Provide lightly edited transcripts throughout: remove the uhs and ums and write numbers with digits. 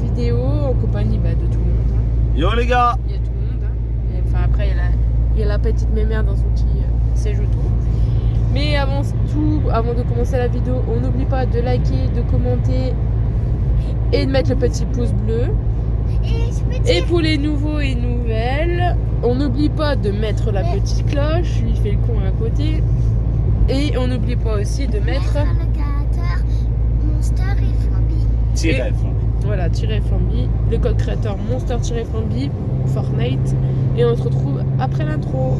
vidéo en compagnie de tout le monde. Hein. Yo les gars! Il y a tout le monde. Hein. Et, enfin, après, il y a la petite mémère dans son petit siège auto. Mais avant de commencer la vidéo, on n'oublie pas de liker, de commenter et de mettre le petit pouce bleu. Et pour les nouveaux et nouvelles, on n'oublie pas de mettre la petite cloche, lui fait le con à côté. Et on n'oublie pas aussi de mettre le créateur Monster et Flamby. Tiret Flamby. Voilà, Flamby, le code créateur Monster-Flamby, Fortnite. Et on se retrouve après l'intro.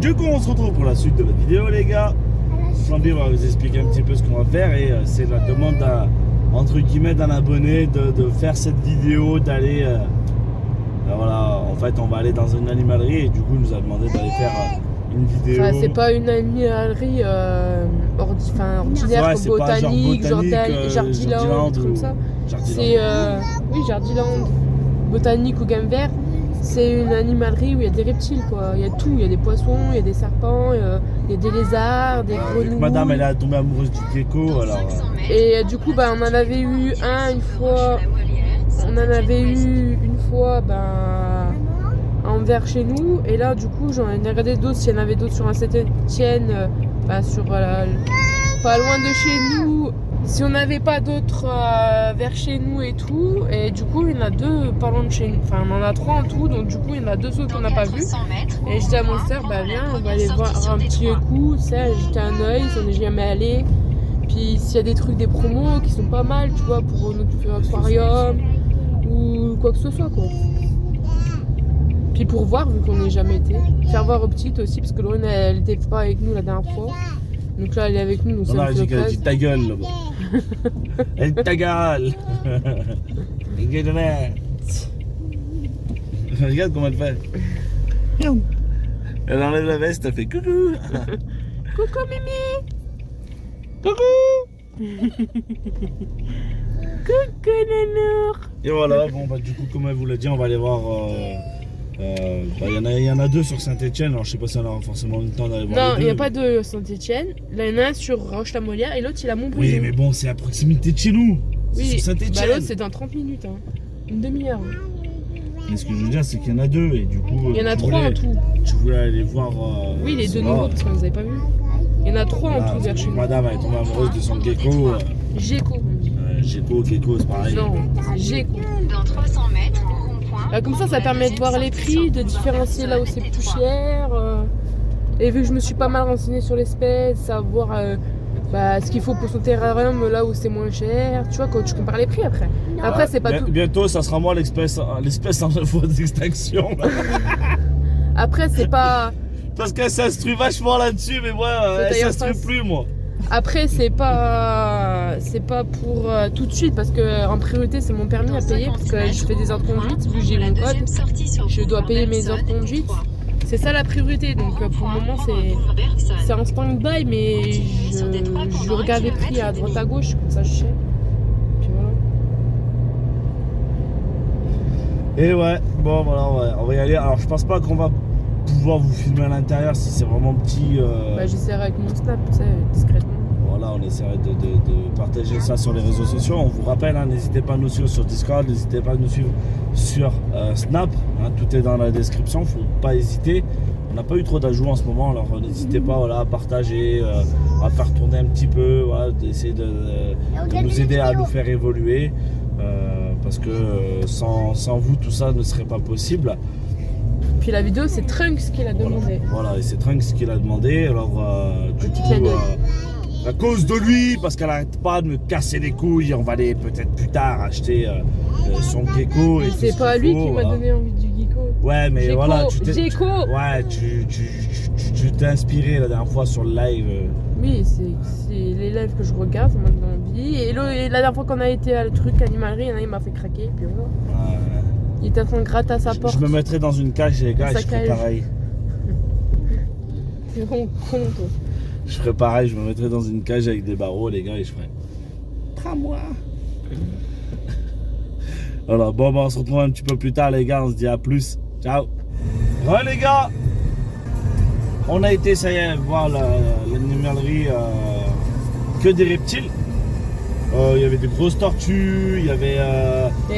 Du coup, on se retrouve pour la suite de la vidéo, les gars. Flamby va vous expliquer un petit peu ce qu'on va faire et c'est la demande entre guillemets d'un abonné de faire cette vidéo, d'aller voilà, en fait on va aller dans une animalerie et du coup il nous a demandé d'aller faire une vidéo. Enfin, c'est pas une animalerie ordinaire, ouais, comme botanique, Jardiland, comme ça. C'est oui, Jardiland, botanique ou game vert. C'est une animalerie où il y a des reptiles, quoi. Il y a tout, il y a des poissons, il y a des serpents, il y a des lézards, des grenouilles. Madame, elle est tombée amoureuse du gecko, alors. Et du coup, on en avait eu une fois. On en avait eu une fois, en verre chez nous. Et là, du coup, j'en ai regardé d'autres. S'il y en avait d'autres sur un Saint-Étienne, sur pas loin de chez nous. Si on n'avait pas d'autres vers chez nous et tout, et du coup il y en a deux pas loin de chez nous, enfin on en a trois en tout, donc du coup il y en a deux autres qu'on n'a pas vus. Et je dis à mon frère, viens, on va aller voir un petit coup, ça, jeter un oeil, si on n'est jamais allé. Puis s'il y a des trucs, des promos qui sont pas mal, tu vois, pour notre aquarium ou quoi que ce soit, quoi. Puis pour voir, vu qu'on n'est jamais été, faire voir aux petites aussi, parce que Lorraine elle était pas avec nous la dernière fois. Donc là elle est avec nous, donc ça me fait Elle dit ta gueule là-bas. Elle ta gueule. Regarde comment elle fait. Elle enlève la veste, elle fait coucou. Coucou Mimi. Coucou. Coucou Nanour. Et voilà, bon du coup comme elle vous l'a dit, on va aller voir. Il y en a deux sur Saint-Étienne, alors je sais pas si on aura forcément le temps d'aller voir. Non, les deux. il n'y a pas de Saint-Étienne. Là, il y en a un sur Roche-la-Molière et l'autre il a Montbrison. Oui, mais bon, c'est à proximité de chez nous. C'est Oui, sur Saint-Étienne. l'autre c'est dans 30 minutes, hein. Une demi-heure. Mais ce que je veux dire, c'est qu'il y en a deux et du coup. Il y en a trois en tout. Tu voulais aller voir. Oui, les deux nouveaux parce qu'on les avait pas vus. Il y en a trois en tout vers chez nous. Madame elle est tombée amoureuse de son gecko. Gecko. Gecko, c'est pareil. Non, c'est Gecko. Dans 300 mètres, au rond-point. Comme ça permet de voir les prix, de différencier là où c'est plus cher. Et vu que je me suis pas mal renseignée sur l'espèce, savoir ce qu'il faut pour son terrarium là où c'est moins cher. Tu vois, quand tu compares les prix après. Après, c'est pas tout. Bientôt, ça sera moi l'espèce en voie d'extinction. Après, c'est pas. Parce qu'elle s'instruit vachement là-dessus, mais moi, elle s'instruit plus, moi. Après, c'est pas pour tout de suite, parce que en priorité, c'est mon permis à payer, parce que je fais des heures de conduite, vu que j'ai mon code, je dois payer mes heures de conduite. C'est ça la priorité, donc pour le moment, c'est en stand-by, mais je regarde les prix à droite à gauche, comme ça je sais. Puis voilà. Et ouais, bon, voilà, on va y aller. Alors, je pense pas qu'on va pouvoir vous filmer à l'intérieur si c'est vraiment petit. J'essaierai avec mon snap, tu sais, discrètement. Voilà, on essaierait de partager ça sur les réseaux sociaux. On vous rappelle, n'hésitez pas à nous suivre sur Discord, n'hésitez pas à nous suivre sur Snap. Tout est dans la description, faut pas hésiter. On n'a pas eu trop d'ajouts en ce moment, alors n'hésitez pas à partager, à faire tourner un petit peu, d'essayer de nous aider à nous faire évoluer. Parce que sans vous, tout ça ne serait pas possible. Puis la vidéo, c'est Trunks qui l'a demandé. Voilà, et c'est Trunks qui l'a demandé. Alors, du coup, à cause de lui, parce qu'elle n'arrête pas de me casser les couilles, on va aller peut-être plus tard acheter son gecko. C'est pas lui qui m'a donné envie du gecko. Ouais, mais Gecko, voilà, Gecko. Ouais, tu t'es inspiré la dernière fois sur le live. Oui, c'est les lives que je regarde, ça m'a donné envie. Et la dernière fois qu'on a été à le truc animalerie, il m'a fait craquer, puis voilà. Il était en train de gratter à sa porte. Je me mettrais dans une cage, les gars, et je ferais pareil. C'est con, toi. Je ferais pareil, je me mettrais dans une cage avec des barreaux, les gars, et je ferais. Prends-moi. Voilà, bon, on se retrouve un petit peu plus tard, les gars. On se dit à plus. Ciao. Ouais, les gars, on a été, ça y est, voir l'animalerie que des reptiles. Il y avait des grosses tortues, il y avait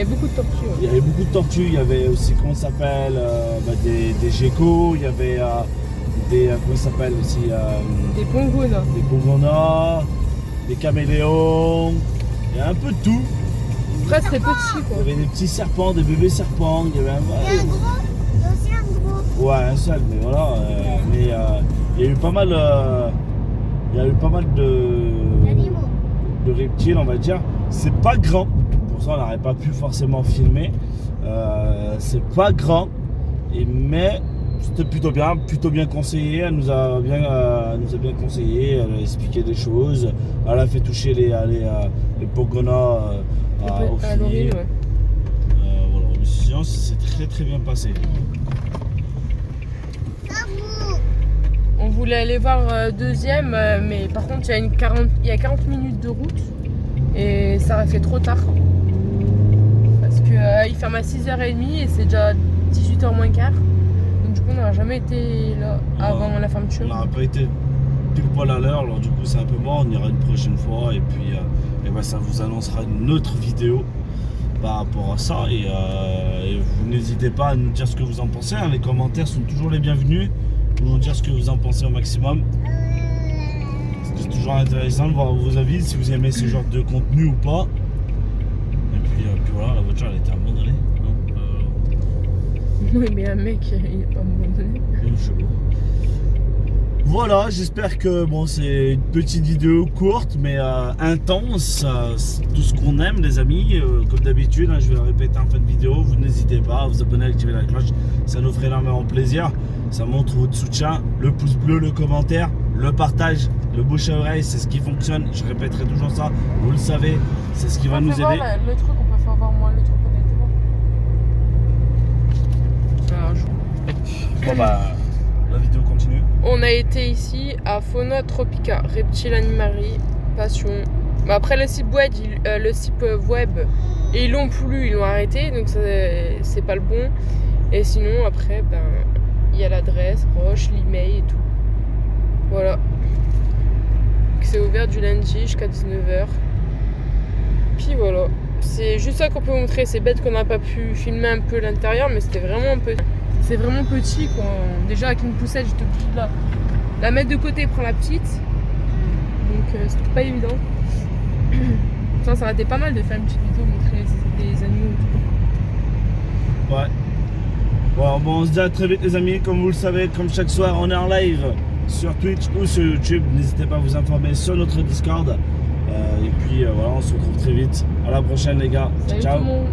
beaucoup de tortues. il y avait beaucoup de tortues, il y avait aussi, comment ça s'appelle, des geckos, il y avait des, comment ça s'appelle aussi, Des pongonas. des pongonas, des caméléons, il y a un peu de tout. Après, c'était petit, Il quoi. y avait des petits serpents, des bébés serpents, il y avait Et un gros, il y a aussi un gros. ouais, un seul, mais voilà, mais il y a eu pas mal, il y a eu pas mal Animaux. de reptiles, on va dire. C'est pas grand, pour ça on n'aurait pas pu forcément filmer. C'est pas grand, mais c'était plutôt bien conseillé. Elle nous a bien conseillé, elle a expliqué des choses, elle a fait toucher les pongonas aux À l'orine, filles. ouais. Voilà, mais sinon ça s'est très très bien passé. On voulait aller voir deuxième, mais par contre, il y a 40 minutes de route et ça aurait fait trop tard. Parce qu'il ferme à 6h30 et c'est déjà 18h moins quart. Donc, du coup, on n'aurait jamais été là avant la fermeture. On n'aurait pas été pile poil à l'heure, alors du coup, c'est un peu mort. On ira une prochaine fois et puis ça vous annoncera une autre vidéo par rapport à ça. Et vous n'hésitez pas à nous dire ce que vous en pensez. Hein. Les commentaires sont toujours les bienvenus. Vous nous dire ce que vous en pensez au maximum. C'est toujours intéressant de voir vos avis, si vous aimez ce genre de contenu ou pas. Et puis voilà, la voiture elle était abandonnée. Oui, mais un mec, il n'est pas abandonné. Voilà, j'espère que bon, c'est une petite vidéo courte mais intense. C'est tout ce qu'on aime, les amis. Comme d'habitude, hein, je vais le répéter en fin de vidéo. Vous n'hésitez pas à vous abonner, à activer la cloche. Ça nous ferait énormément plaisir. Ça montre votre soutien. Le pouce bleu, le commentaire, le partage, le bouche à oreille, c'est ce qui fonctionne. Je répéterai toujours ça. Vous le savez, c'est ce qui va nous aider. Le truc, on peut faire voir moi, le truc honnêtement. Alors, Bon bah, la vidéo continue. on a été ici à Fauna Tropica, Reptile Animalerie, Passion. Mais après le site web, ils l'ont plus, ils l'ont arrêté, donc c'est pas le bon. Et sinon après, ben il y a l'adresse, Roche, l'email et tout. Voilà. C'est ouvert du lundi jusqu'à 19h. Puis voilà. C'est juste ça qu'on peut montrer. C'est bête qu'on n'a pas pu filmer un peu l'intérieur, mais c'était vraiment petit. C'est vraiment petit quoi. Déjà avec une poussette, j'étais obligée de la mettre de côté pour la petite. Donc c'était pas évident. Ça aurait été pas mal de faire une petite vidéo, montrer les animaux et tout. Ouais. Bon, on se dit à très vite les amis, comme vous le savez, comme chaque soir on est en live sur Twitch ou sur YouTube, n'hésitez pas à vous informer sur notre Discord et puis voilà, on se retrouve très vite, à la prochaine les gars, Salut ciao. tout le monde.